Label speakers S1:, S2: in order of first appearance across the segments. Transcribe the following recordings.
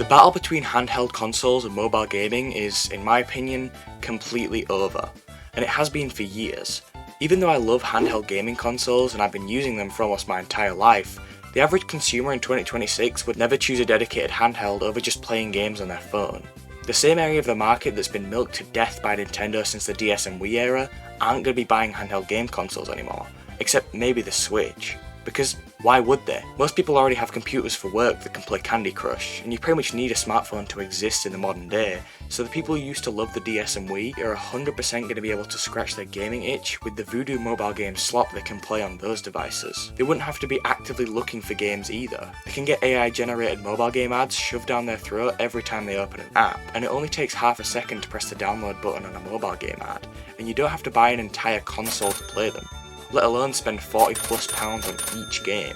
S1: battle between handheld consoles and mobile gaming is, in my opinion, completely over, and it has been for years. Even though I love handheld gaming consoles and I've been using them for almost my entire life, the average consumer in 2026 would never choose a dedicated handheld over just playing games on their phone. The same area of the market that's been milked to death by Nintendo since the DS and Wii era aren't going to be buying handheld game consoles anymore, except maybe the Switch. Because why would they? Most people already have computers for work that can play Candy Crush, and you pretty much need a smartphone to exist in the modern day, so the people who used to love the DS and Wii are 100% going to be able to scratch their gaming itch with the Voodoo mobile game slot they can play on those devices. They wouldn't have to be actively looking for games either. They can get AI generated mobile game ads shoved down their throat every time they open an app, and it only takes half a second to press the download button on a mobile game ad, and you don't have to buy an entire console to play them, let alone spend £40+ on each game.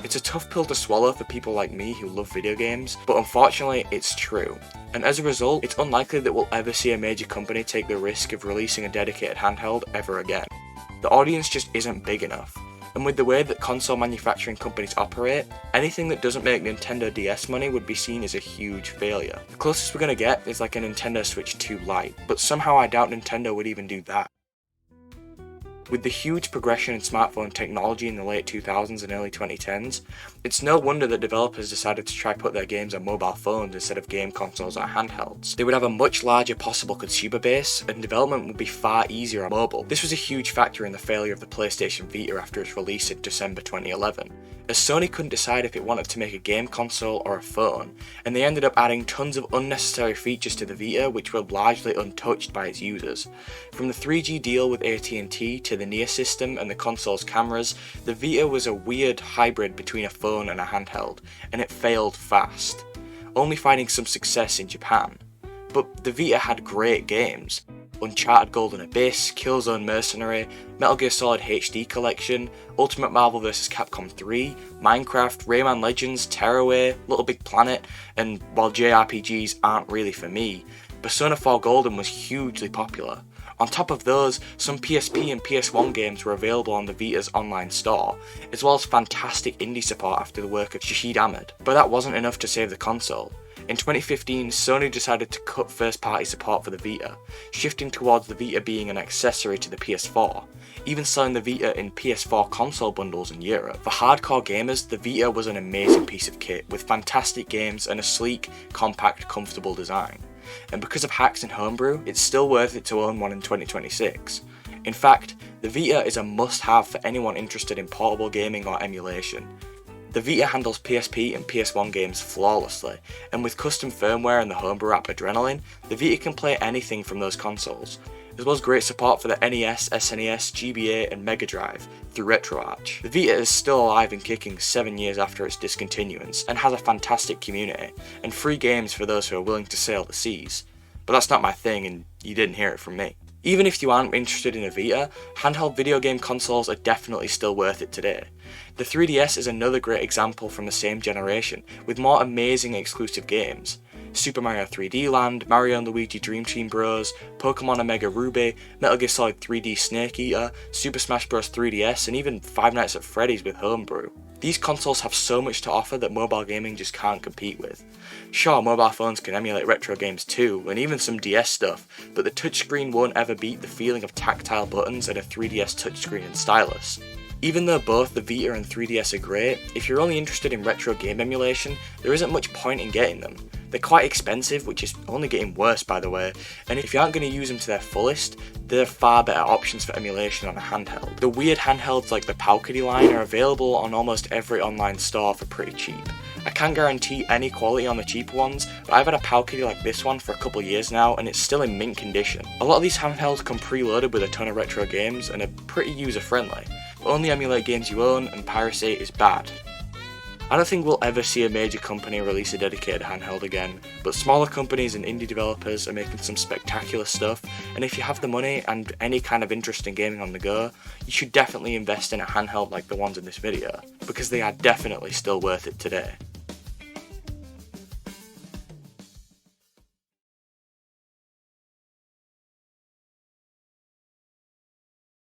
S1: It's a tough pill to swallow for people like me who love video games, but unfortunately it's true. And as a result, it's unlikely that we'll ever see a major company take the risk of releasing a dedicated handheld ever again. The audience just isn't big enough. And with the way that console manufacturing companies operate, anything that doesn't make Nintendo DS money would be seen as a huge failure. The closest we're gonna get is like a Nintendo Switch 2 Lite, but somehow I doubt Nintendo would even do that. With the huge progression in smartphone technology in the late 2000s and early 2010s, it's no wonder that developers decided to try put their games on mobile phones instead of game consoles or handhelds. They would have a much larger possible consumer base, and development would be far easier on mobile. This was a huge factor in the failure of the PlayStation Vita after its release in December 2011, as Sony couldn't decide if it wanted to make a game console or a phone, and they ended up adding tons of unnecessary features to the Vita which were largely untouched by its users. From the 3G deal with AT&T to the Near system and the console's cameras, the Vita was a weird hybrid between a phone and a handheld, and it failed fast, only finding some success in Japan. But the Vita had great games: Uncharted Golden Abyss, Killzone Mercenary, Metal Gear Solid HD Collection, Ultimate Marvel vs. Capcom 3, Minecraft, Rayman Legends, Tearaway, Little Big Planet, and while JRPGs aren't really for me, Persona 4 Golden was hugely popular. On top of those, some PSP and PS1 games were available on the Vita's online store, as well as fantastic indie support after the work of Shahid Ahmed. But that wasn't enough to save the console. In 2015, Sony decided to cut first-party support for the Vita, shifting towards the Vita being an accessory to the PS4, even selling the Vita in PS4 console bundles in Europe. For hardcore gamers, the Vita was an amazing piece of kit, with fantastic games and a sleek, compact, comfortable design. And because of hacks and homebrew, it's still worth it to own one in 2026. In fact, the Vita is a must-have for anyone interested in portable gaming or emulation. The Vita handles PSP and PS1 games flawlessly, and with custom firmware and the homebrew app Adrenaline, the Vita can play anything from those consoles, as well as great support for the NES, SNES, GBA and Mega Drive through RetroArch. The Vita is still alive and kicking 7 years after its discontinuance, and has a fantastic community, and free games for those who are willing to sail the seas. But that's not my thing, and you didn't hear it from me. Even if you aren't interested in a Vita, handheld video game consoles are definitely still worth it today. The 3DS is another great example from the same generation, with more amazing exclusive games. Super Mario 3D Land, Mario & Luigi Dream Team Bros, Pokemon Omega Ruby, Metal Gear Solid 3D Snake Eater, Super Smash Bros 3DS, and even Five Nights at Freddy's with Homebrew. These consoles have so much to offer that mobile gaming just can't compete with. Sure, mobile phones can emulate retro games too, and even some DS stuff, but the touchscreen won't ever beat the feeling of tactile buttons and a 3DS touchscreen and stylus. Even though both the Vita and 3DS are great, if you're only interested in retro game emulation, there isn't much point in getting them. They're quite expensive, which is only getting worse by the way, and if you aren't going to use them to their fullest, there are far better options for emulation on a handheld. The weird handhelds like the Powkiddy line are available on almost every online store for pretty cheap. I can't guarantee any quality on the cheaper ones, but I've had a Powkiddy like this one for a couple years now and it's still in mint condition. A lot of these handhelds come preloaded with a ton of retro games and are pretty user friendly. Only emulate games you own, and piracy is bad. I don't think we'll ever see a major company release a dedicated handheld again, but smaller companies and indie developers are making some spectacular stuff, and if you have the money and any kind of interest in gaming on the go, you should definitely invest in a handheld like the ones in this video, because they are definitely still worth it today.